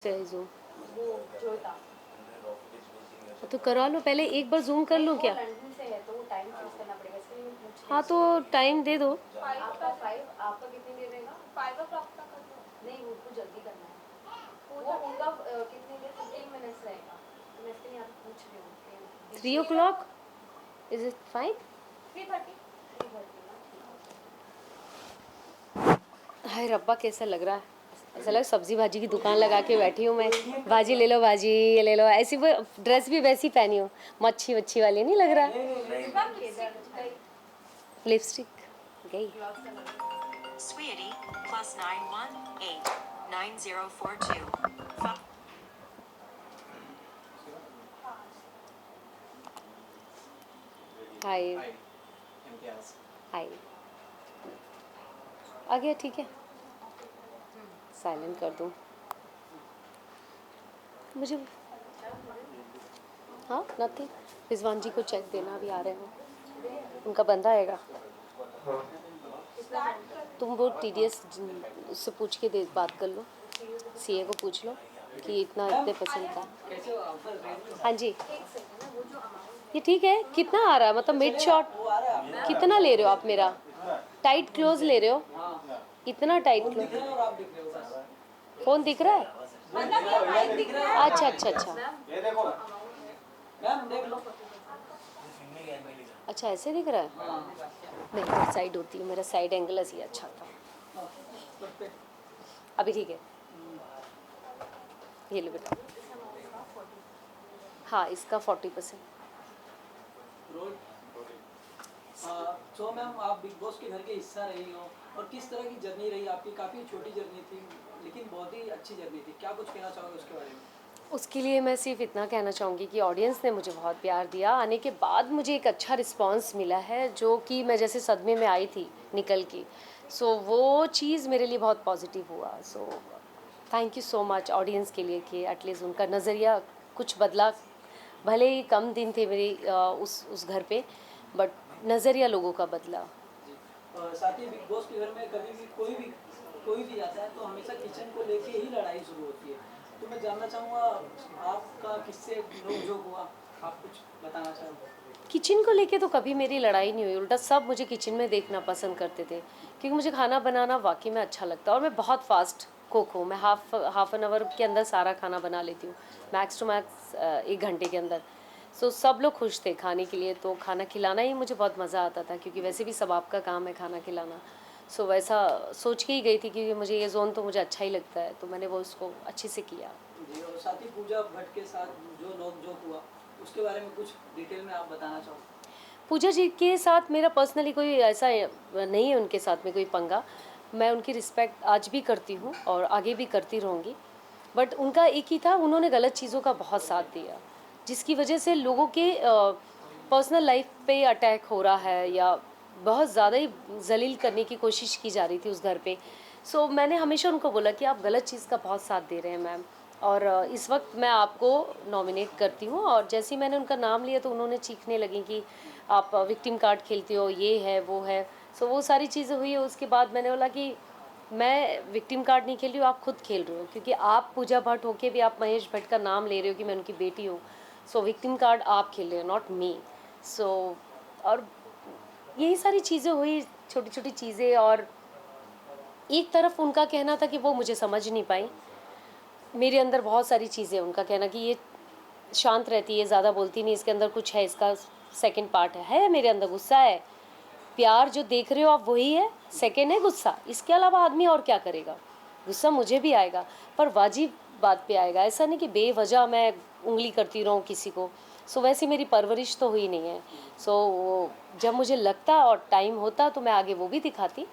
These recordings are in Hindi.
से जूम वो जोता तो करा लो, पहले एक बार जूम कर लो क्या? लंदन से है तो वो टाइम चेंज करना पड़ेगा इसलिए मैं पूछ रही हाँ तो टाइम दे दो। आपका 5 आपका कितनी देर रहेगा 5 o'clock तक कर दो नहीं उनको जल्दी करना है वो उनका कितनी देर 15 मिनट्स रहेगा तो मैं इसके लिए आपको पूछ रही हूँ 3 o'clock इज इट फाइन? 3:30 हाय रब्बा, कैसा लग रहा है? ऐसा लग सब्जी भाजी की दुकान लगा के बैठी हूँ मैं। भाजी ले लो, भाजी ये ले लो, ऐसी वो ड्रेस भी वैसी पहनी हूँ, मच्छी वच्छी वाली नहीं लग रहा। लिपस्टिक गई। Sweetie, plus 918 9042. हाय हाय आ गया, ठीक है, साइलेंट कर दूँ मुझे। हाँ नथिंग, रिजवान जी को चेक देना, अभी आ रहे हैं, उनका बंदा आएगा। तुम वो TDS उससे पूछ के दे बात कर लो, CA को पूछ लो कि इतना इतने % का। हाँ जी ये ठीक है। कितना आ रहा है, मतलब मिड शॉट कितना ले रहे हो आप? मेरा टाइट क्लोज ले रहे हो? इतना टाइट क्लोज फ़ोन दिख रहा है? अच्छा अच्छा अच्छा अच्छा, ऐसे दिख रहा है। नहीं साइड होती है, मेरा साइड एंगल ऐसे अच्छा था। अभी ठीक है, ये लो बेटा। हाँ इसका 40%। तो मैम आप बिग बॉस के घर के हिस्सा रही हो और किस तरह की जर्नी रही आपकी? काफ़ी छोटी जर्नी थी लेकिन बहुत ही अच्छी जर्नी थी, क्या कुछ कहना चाहोगे उसके बारे में? उसके लिए मैं सिर्फ इतना कहना चाहूँगी कि ऑडियंस ने मुझे बहुत प्यार दिया। आने के बाद मुझे एक अच्छा रिस्पांस मिला है, जो कि मैं जैसे सदमे में आई थी निकल के, सो वो चीज़ मेरे लिए बहुत पॉजिटिव हुआ। So thank you so much audience के लिए कि एटलीस्ट उनका नज़रिया कुछ बदला। भले ही कम दिन थे मेरी उस घर पे, बट नज़रिया लोगों का बदला। साथ ही बिग बॉस के घर में कभी भी कोई भी आता है तो हमेशा किचन को लेके ही लड़ाई शुरू होती है, तो मैं जानना चाहूँगा आपका किससे नोक-झोंक हुआ, आप कुछ बताना चाहोगे? किचन को लेके तो कभी मेरी लड़ाई नहीं हुई, उल्टा सब मुझे किचन में देखना पसंद करते थे, क्योंकि मुझे खाना बनाना वाकई में अच्छा लगता है। और मैं बहुत फास्ट कुक हूँ, मैं हाफ एन आवर के अंदर सारा खाना बना लेती हूँ, मैक्स टू मैक्स 1 घंटे के अंदर। सो सब लोग खुश थे खाने के लिए, तो खाना खिलाना ही मुझे बहुत मज़ा आता था, क्योंकि वैसे भी सब आपका काम है खाना खिलाना। सो वैसा सोच के ही गई थी, क्योंकि मुझे ये जोन तो मुझे अच्छा ही लगता है, तो मैंने वो उसको अच्छे से किया। जी, और साथ ही पूजा भट्ट के साथ जो नोक-झोंक हुआ उसके बारे में कुछ डिटेल में आप बताना चाहो? पूजा जी के साथ मेरा पर्सनली कोई ऐसा नहीं है, उनके साथ में कोई पंगा। मैं उनकी रिस्पेक्ट आज भी करती हूँ और आगे भी करती रहूँगी। बट उनका एक ही था, उन्होंने गलत चीज़ों का बहुत साथ दिया, जिसकी वजह से लोगों के पर्सनल लाइफ पे अटैक हो रहा है, या बहुत ज़्यादा ही जलील करने की कोशिश की जा रही थी उस घर पे। सो मैंने हमेशा उनको बोला कि आप गलत चीज़ का बहुत साथ दे रहे हैं मैम, और इस वक्त मैं आपको नॉमिनेट करती हूँ। और जैसे ही मैंने उनका नाम लिया तो उन्होंने चीखने लगी कि आप विक्टिम कार्ड खेलते हो, ये है वो है। सो वो सारी चीज़ें हुई है। उसके बाद मैंने बोला कि मैं विक्टिम कार्ड नहीं खेल रही हूँ, आप खुद खेल रहे हो, क्योंकि आप पूजा भट्ट होके भी आप महेश भट्ट का नाम ले रहे हो कि मैं उनकी बेटी हूँ। सो विक्टिम कार्ड आप खेल रहे हो, नॉट मी। सो और यही सारी चीज़ें हुई, छोटी छोटी चीज़ें। और एक तरफ उनका कहना था कि वो मुझे समझ नहीं पाई, मेरे अंदर बहुत सारी चीज़ें, उनका कहना कि ये शांत रहती है, ज़्यादा बोलती नहीं, इसके अंदर कुछ है, इसका सेकंड पार्ट है मेरे अंदर गुस्सा है। प्यार जो देख रहे हो आप वही है, सेकंड है गुस्सा, इसके अलावा आदमी और क्या करेगा। गुस्सा मुझे भी आएगा, पर वाजिब बात पे आएगा, ऐसा नहीं कि बेवजह मैं उंगली करती रहूँ किसी को। सो वैसी मेरी परवरिश तो हुई नहीं है। सो जब मुझे लगता और टाइम होता तो मैं आगे वो भी दिखाती,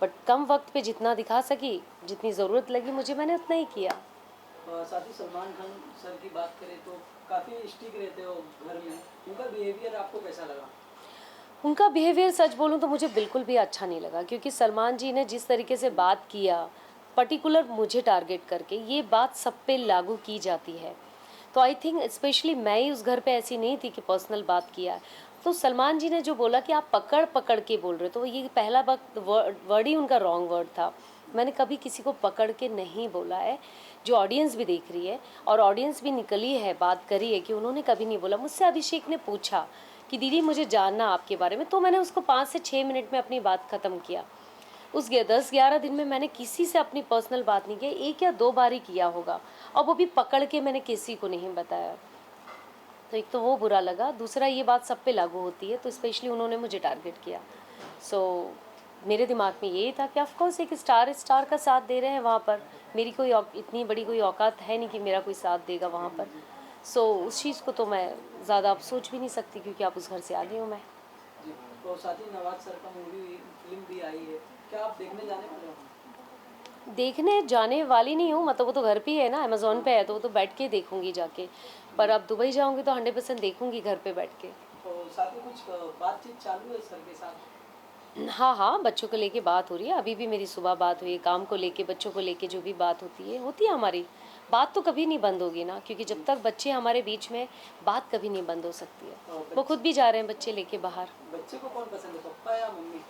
बट कम वक्त पे जितना दिखा सकी, जितनी ज़रूरत लगी मुझे, मैंने उतना ही किया। साथ ही सलमान खान सर की बात करें तो काफ़ी स्ट्रिक्ट रहते हो घर में, उनका बिहेवियर आपको कैसा लगा? उनका बिहेवियर सच बोलूँ तो मुझे बिल्कुल भी अच्छा नहीं लगा, क्योंकि सलमान जी ने जिस तरीके से बात किया, पर्टिकुलर मुझे टारगेट करके, ये बात सब पे लागू की जाती है। तो आई थिंक स्पेशली मैं ही उस घर पे ऐसी नहीं थी कि पर्सनल बात किया है। तो सलमान जी ने जो बोला कि आप पकड़ पकड़ के बोल रहे हो, तो ये पहला वक्त वर्ड ही उनका रॉन्ग वर्ड था। मैंने कभी किसी को पकड़ के नहीं बोला है, जो ऑडियंस भी देख रही है और ऑडियंस भी निकली है, बात करी है कि उन्होंने कभी नहीं बोला। मुझसे अभिषेक ने पूछा कि दीदी मुझे जानना आपके बारे में, तो मैंने उसको 5 से 6 मिनट में अपनी बात ख़त्म किया। उस 10-11 दिन में मैंने किसी से अपनी पर्सनल बात नहीं की, 1 या 2 बार ही किया होगा, और वो भी पकड़ के मैंने किसी को नहीं बताया। तो एक तो वो बुरा लगा, दूसरा ये बात सब पे लागू होती है, तो स्पेशली उन्होंने मुझे टारगेट किया। सो मेरे दिमाग में यही था कि ऑफकोर्स एक स्टार का साथ दे रहे हैं वहाँ पर, मेरी कोई इतनी बड़ी कोई औकात है नहीं कि मेरा कोई साथ देगा वहाँ पर। सो उस चीज़ को तो मैं ज़्यादा अब सोच भी नहीं सकती, क्योंकि आप उस घर से आ गई हूँ मैं। जी, तो साथ ही नवाज सर का मूवी फिल्म भी आई है, क्या आप देखने जाने वाले हो? देखने जाने वाली नहीं हूँ, मतलब वो तो घर पे ही है ना, अमेज़ॉन पे है, तो वो तो बैठ के देखूंगी जाके। पर अब दुबई जाऊंगी तो 100% देखूंगी घर पे बैठ के। तो साथ ही कुछ बातचीत चालू है सर के साथ? हाँ हाँ, बच्चों को लेके बात हो रही है, अभी भी मेरी सुबह बात हुई है, काम को लेके, बच्चों को लेके जो भी बात होती है हमारी। बात तो कभी नहीं बंद होगी ना, क्योंकि जब तक बच्चे हमारे बीच में, बात कभी नहीं बंद हो सकती है। वो खुद भी जा रहे हैं बच्चे लेके बाहर। बच्चे को कौन पसंद है, पप्पा या मम्मी?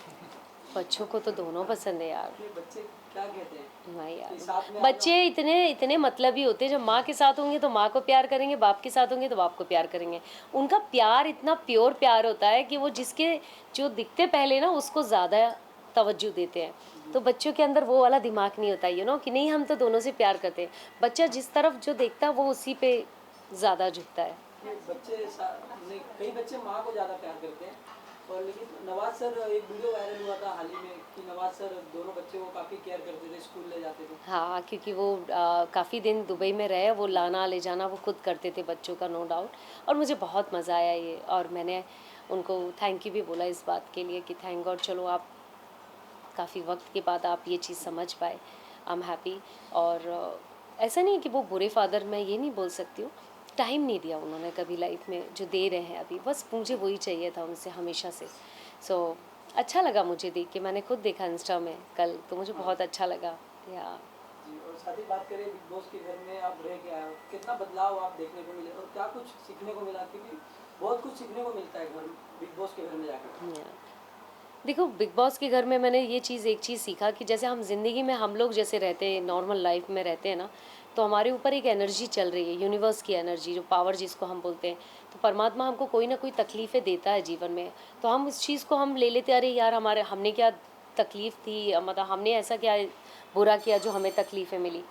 बच्चों को तो दोनों पसंद है यार। ये बच्चे क्या कहते हैं नहीं कि यार, साथ में बच्चे इतने मतलबी होते हैं, जब माँ के साथ होंगे तो माँ को प्यार करेंगे, बाप के साथ होंगे तो बाप को प्यार करेंगे। उनका प्यार इतना प्योर प्यार होता है कि वो जिसके जो दिखते पहले ना उसको ज़्यादा तवज्जो देते हैं। तो बच्चों के अंदर वो वाला दिमाग नहीं होता, कि नहीं हम तो दोनों से प्यार करते हैं। बच्चा जिस तरफ जो देखता है वो उसी पे ज़्यादा झुकता है। कई बच्चे माँ को ज़्यादा प्यार करते हैं, और लेकिन नवाज सर, एक वीडियो वायरल हुआ था हाल ही में कि नवाज सर दोनों बच्चों को काफ़ी केयर करते थे, स्कूल ले जाते थे। हाँ, क्योंकि वो काफ़ी दिन दुबई में रहे, वो लाना ले जाना वो खुद करते थे बच्चों का, नो डाउट। और मुझे बहुत मज़ा आया ये, और मैंने उनको थैंक यू भी बोला इस बात के लिए कि थैंक गॉड, चलो आप काफ़ी वक्त के बाद आप ये चीज़ समझ पाए, आई एम हैप्पी। और ऐसा नहीं कि वो बुरे फादर, मैं ये नहीं बोल सकती हूँ, टाइम नहीं दिया उन्होंने कभी लाइफ में जो दे रहे हैं अभी, बस मुझे वही चाहिए था उनसे हमेशा से। सो अच्छा लगा मुझे देख के, मैंने खुद देखा इंस्टा में कल, तो मुझे बहुत अच्छा लगा। या जी, और साथ ही बात करें बिग बॉस के घर में आप रह के आए हो, कितना बदलाव आप देखने को मिले और क्या कुछ सीखने को मिला? क्योंकि बहुत कुछ सीखने को मिलता है घर बिग बॉस के घर में जाकर। या देखो, बिग बॉस के घर में मैंने ये चीज़, एक चीज़ सीखा कि जैसे हम ज़िंदगी में हम लोग जैसे रहते हैं, नॉर्मल लाइफ में रहते हैं ना, तो हमारे ऊपर एक एनर्जी चल रही है, यूनिवर्स की एनर्जी, जो पावर जिसको हम बोलते हैं। तो परमात्मा हमको कोई ना कोई तकलीफ़ें देता है जीवन में, तो हम उस चीज़ को हम ले लेते, अरे यार हमने क्या तकलीफ़ थी, मतलब हमने ऐसा क्या बुरा किया जो हमें तकलीफ़ें मिली।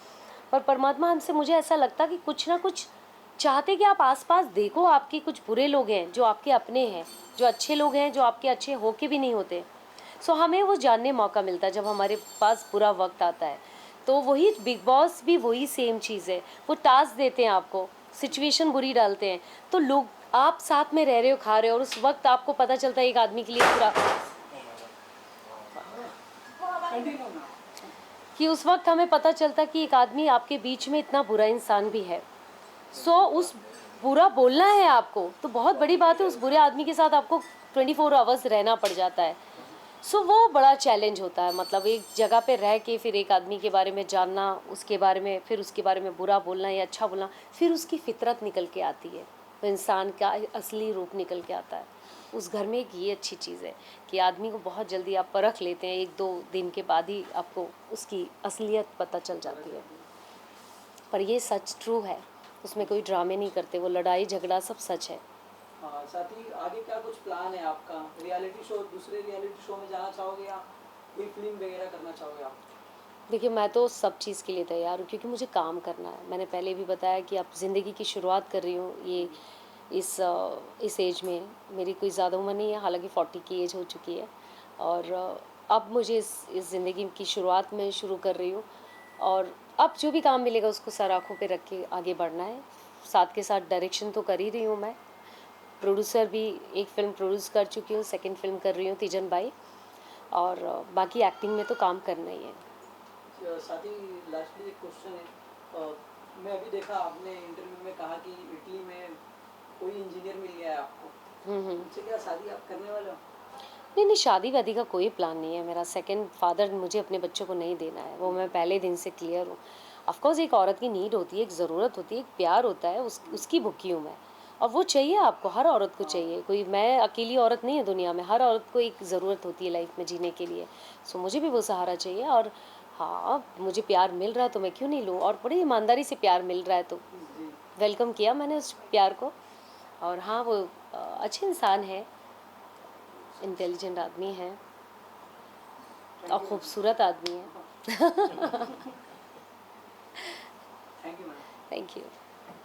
पर परमात्मा हमसे, मुझे ऐसा लगता कि कुछ ना कुछ चाहते कि आप आसपास देखो, आपके कुछ बुरे लोग हैं जो आपके अपने हैं, जो अच्छे लोग हैं जो आपके अच्छे होके भी नहीं होते। सो हमें वो जानने मौका मिलता है जब हमारे पास बुरा वक्त आता है। तो वही बिग बॉस भी वही सेम चीज़ है, वो टास्क देते हैं आपको, सिचुएशन बुरी डालते हैं, तो लोग आप साथ में रह रहे हो, खा रहे हो, और उस वक्त आपको पता चलता है एक आदमी के लिए पूरा, कि उस वक्त हमें पता चलता कि एक आदमी आपके बीच में इतना बुरा इंसान भी है। सो उस बुरा बोलना है आपको, तो बहुत बड़ी बात है, उस बुरे आदमी के साथ आपको 24 आवर्स रहना पड़ जाता है। सो वो बड़ा चैलेंज होता है, मतलब एक जगह पे रह के फिर एक आदमी के बारे में जानना, उसके बारे में, फिर उसके बारे में बुरा बोलना या अच्छा बोलना, फिर उसकी फितरत निकल के आती है, तो इंसान का असली रूप निकल के आता है। उस घर में एक ये अच्छी चीज़ है कि आदमी को बहुत जल्दी आप परख लेते हैं, 1-2 दिन के बाद ही आपको उसकी असलियत पता चल जाती है। पर ये सच ट्रू है, उसमें कोई ड्रामे नहीं करते, वो लड़ाई झगड़ा सब सच है। हाँ, साथ ही आगे क्या कुछ प्लान है आपका? रियलिटी शो, दूसरे रियलिटी शो में जाना चाहोगे या कोई फिल्म वगैरह करना चाहोगे आप? देखिए, मैं तो सब चीज़ के लिए तैयार हूँ, क्योंकि मुझे काम करना है। मैंने पहले भी बताया कि अब ज़िंदगी की शुरुआत कर रही हूँ, ये इस एज में मेरी कोई ज़्यादा उम्र नहीं है, हालांकि 40 की एज हो चुकी है, और अब मुझे इस ज़िंदगी की शुरुआत में शुरू कर रही हूँ, और अब जो भी काम मिलेगा उसको सर आँखों पे रख के आगे बढ़ना है। साथ के साथ डायरेक्शन तो कर ही रही हूँ मैं, प्रोड्यूसर भी एक फ़िल्म प्रोड्यूस कर चुकी हूँ, सेकंड फिल्म कर रही हूँ तीजन बाई, और बाकी एक्टिंग में तो काम करना ही है। साथ ही लास्टली एक क्वेश्चन है, मैं अभी देखा आपने इंटरव्यू में कहा कि इटली में कोई इंजीनियर मिल गया है आपको, उनसे क्या शादी आप करने वाले हो? नहीं, शादी वादी का कोई प्लान नहीं है मेरा। सेकंड फादर मुझे अपने बच्चों को नहीं देना है, वो मैं पहले दिन से क्लियर हूँ। ऑफकोर्स एक औरत की नीड होती है, एक ज़रूरत होती है, एक प्यार होता है, उसकी भुखी हूँ मैं, और वो चाहिए आपको, हर औरत को चाहिए। कोई मैं अकेली औरत नहीं है दुनिया में, हर औरत को एक ज़रूरत होती है लाइफ में जीने के लिए। सो मुझे भी वो सहारा चाहिए, और हाँ, मुझे प्यार मिल रहा है तो मैं क्यों नहीं लूँ, और बड़ी ईमानदारी से प्यार मिल रहा है तो जी वेलकम किया मैंने उस प्यार को। और हाँ, वो अच्छे इंसान है, इंटेलिजेंट आदमी है और खूबसूरत आदमी है। Thank you madam. Thank you.